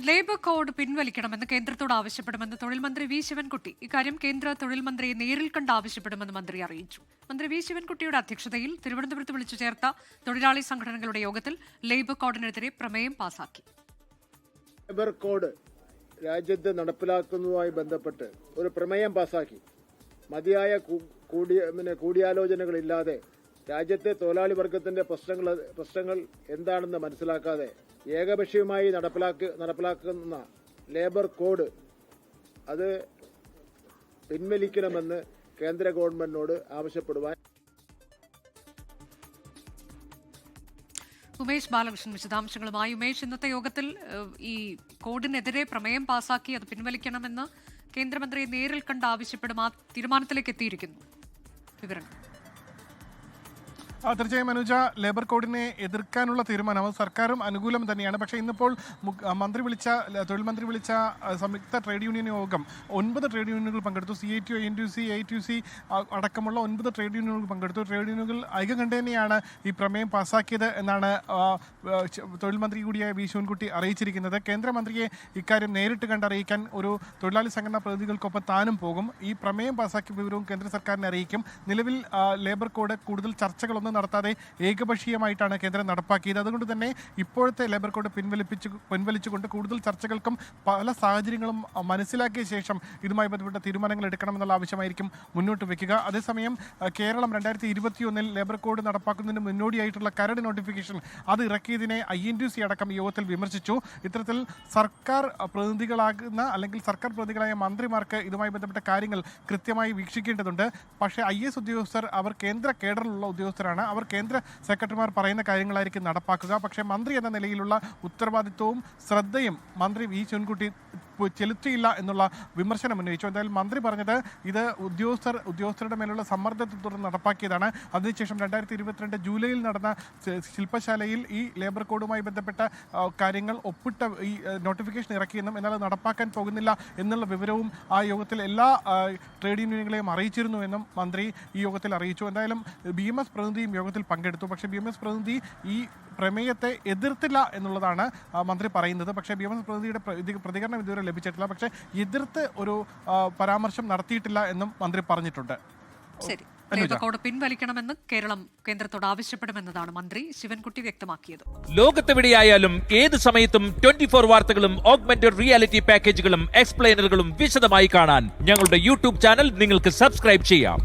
Labour code പിൻവലിക്കണമെന്ന് കേന്ദ്രത്തോട് ആവശ്യപ്പെടുമെന്ന് തൊഴിൽ മന്ത്രി വി ശിവൻകുട്ടി. ഇക്കാര്യം കേന്ദ്ര തൊഴിൽ മന്ത്രിയെ നേരിൽ കണ്ട് ആവശ്യപ്പെടുമെന്ന് മന്ത്രി അറിയിച്ചു. മന്ത്രി വി ശിവൻകുട്ടിയുടെ അധ്യക്ഷതയിൽ തിരുവനന്തപുരത്ത് വിളിച്ചു ചേർത്ത തൊഴിലാളി സംഘടനകളുടെ യോഗത്തിൽ ലേബർ കോഡിനെതിരെ പ്രമേയം പാസാക്കി. ലേബർ കോഡ് രാജ്യത്ത് നടപ്പിലാക്കുന്നതുമായി ബന്ധപ്പെട്ട് ഒരു പ്രമേയം പാസാക്കി. മതിയായ കൂടിയാലോചനകളില്ലാതെ രാജ്യത്തെ തൊഴിലാളി വർഗത്തിന്റെ പ്രശ്നങ്ങൾ എന്താണെന്ന് മനസ്സിലാക്കാതെ ഏകപക്ഷീയമായി നടപ്പിലാക്കുന്ന ലേബർ കോഡ് അത് പിൻവലിക്കണമെന്ന് കേന്ദ്ര ഗവൺമെന്റിനോട് ആവശ്യപ്പെടുവാൻ ഉമേഷ് ബാലകൃഷ്ണൻ വിശദാംശങ്ങളുമായി. ഉമേഷ്, ഇന്നത്തെ യോഗത്തിൽ ഈ കോഡിനെതിരെ പ്രമേയം പാസാക്കി അത് പിൻവലിക്കണമെന്ന് കേന്ദ്രമന്ത്രിയെ നേരിൽ കണ്ട് ആവശ്യപ്പെടും. ആ തീരുമാനത്തിലേക്ക് എത്തിയിരിക്കുന്നു. വിവരങ്ങൾ. തീർച്ചയായും അനുജ, ലേബർ കോഡിനെ എതിർക്കാനുള്ള തീരുമാനം സർക്കാരും അനുകൂലം തന്നെയാണ്. പക്ഷേ ഇന്നിപ്പോൾ തൊഴിൽ മന്ത്രി വിളിച്ച സംയുക്ത ട്രേഡ് യൂണിയൻ യോഗം 9 ട്രേഡ് യൂണിയനുകൾ പങ്കെടുത്തു. CITU, ANTUC, AITUC അടക്കമുള്ള 9 ട്രേഡ് യൂണിയനുകൾ പങ്കെടുത്തു. ട്രേഡ് യൂണിയനുകൾ ഐകകണ്ഠേനയാണ് ഈ പ്രമേയം പാസ്സാക്കിയത് എന്നാണ് തൊഴിൽ മന്ത്രി കൂടിയായ വി ശിവൻകുട്ടി അറിയിച്ചിരിക്കുന്നത്. കേന്ദ്രമന്ത്രിയെ ഇക്കാര്യം നേരിട്ട് കണ്ടറിയിക്കാൻ ഒരു തൊഴിലാളി സംഘടനാ പ്രതിനിധികൾക്കൊപ്പം താനും പോകും. ഈ പ്രമേയം പാസ്സാക്കിയ വിവരവും കേന്ദ്ര സർക്കാരിനെ അറിയിക്കും. നിലവിൽ ലേബർ കോഡ് കൂടുതൽ ചർച്ചകളൊന്നും നടത്താതെ ഏകപക്ഷീയമായിട്ടാണ് കേന്ദ്രം നടപ്പാക്കിയത്. അതുകൊണ്ട് തന്നെ ഇപ്പോഴത്തെ ലേബർ കോഡ് പിൻവലിച്ചുകൊണ്ട് കൂടുതൽ ചർച്ചകൾക്കും പല സാഹചര്യങ്ങളും മനസ്സിലാക്കിയ ശേഷം ഇതുമായി ബന്ധപ്പെട്ട തീരുമാനങ്ങൾ എടുക്കണമെന്നുള്ള ആവശ്യമായിരിക്കും മുന്നോട്ട് വയ്ക്കുക. അതേസമയം കേരളം 2021 ലേബർ കോഡ് നടപ്പാക്കുന്നതിന് മുന്നോടിയായിട്ടുള്ള കരട് നോട്ടിഫിക്കേഷൻ അത് ഇറക്കിയതിനെ INTUC അടക്കം യോഗത്തിൽ വിമർശിച്ചു. ഇത്തരത്തിൽ സർക്കാർ പ്രതിനിധികളായ മന്ത്രിമാർക്ക് ഇതുമായി ബന്ധപ്പെട്ട കാര്യങ്ങൾ കൃത്യമായി വീക്ഷിക്കേണ്ടതുണ്ട്. പക്ഷേ IAS ഉദ്യോഗസ്ഥർ അവർ കേന്ദ്ര കേഡറിലുള്ള ഉദ്യോഗസ്ഥരാണ്. അവർ കേന്ദ്ര സെക്രട്ടറിമാർ പറയുന്ന കാര്യങ്ങളായിരിക്കും നടപ്പാക്കുക. പക്ഷേ മന്ത്രി എന്ന നിലയിലുള്ള ഉത്തരവാദിത്വവും ശ്രദ്ധയും മന്ത്രി വി ശിവൻകുട്ടി ചെലുത്തിയില്ല എന്നുള്ള വിമർശനം ഉന്നയിച്ചു. എന്തായാലും മന്ത്രി പറഞ്ഞത് ഇത് ഉദ്യോഗസ്ഥരുടെ മേലുള്ള സമ്മർദ്ദത്തെ തുടർന്ന് നടപ്പാക്കിയതാണ്. അതിനുശേഷം 2022 ജൂലൈയിൽ നടന്ന ശില്പശാലയിൽ ഈ ലേബർ കോഡുമായി ബന്ധപ്പെട്ട കാര്യങ്ങൾ ഒപ്പിട്ട ഈ നോട്ടിഫിക്കേഷൻ ഇറക്കിയെന്നും എന്നാൽ നടപ്പാക്കാൻ പോകുന്നില്ല എന്നുള്ള വിവരവും ആ യോഗത്തിൽ എല്ലാ ട്രേഡ് യൂണിയനുകളെയും അറിയിച്ചിരുന്നു എന്നും മന്ത്രി ഈ യോഗത്തിൽ അറിയിച്ചു. എന്തായാലും BMS പ്രതിനിധിയും യോഗത്തിൽ പങ്കെടുത്തു. പക്ഷേ BMS പ്രതിനിധി ഈ പ്രമേയത്തെ എതിർത്തില്ല എന്നുള്ളതാണ് മന്ത്രി പറയുന്നത്. പക്ഷേ BMS പ്രതിനിധിയുടെ പ്രതികരണം ഇതുവരെ ലഭിച്ചിട്ടില്ല. പക്ഷേ എതിർത്ത് ഒരു പരാമർശം നടത്തിയിട്ടില്ല എന്നും മന്ത്രി പറഞ്ഞിട്ടുണ്ട്. ശരി, ലേബർ കോഡ് പിൻവലിക്കണമെന്ന് കേരളം കേന്ദ്രത്തോട് ആവശ്യപ്പെടുമെന്നതാണ് മന്ത്രി ശിവൻകുട്ടി വ്യക്തമാക്കിയത്. ലോകത്തെവിടെയായാലും ഏത് സമയത്തും 24 വാർത്തകളും ഓഗ്മെന്റഡ് റിയാലിറ്റി പാക്കേജുകളും എക്സ്പ്ലെയിനറുകളും വിശദമായി കാണാൻ ഞങ്ങളുടെ YouTube ചാനൽ നിങ്ങൾക്ക് സബ്സ്ക്രൈബ് ചെയ്യാം.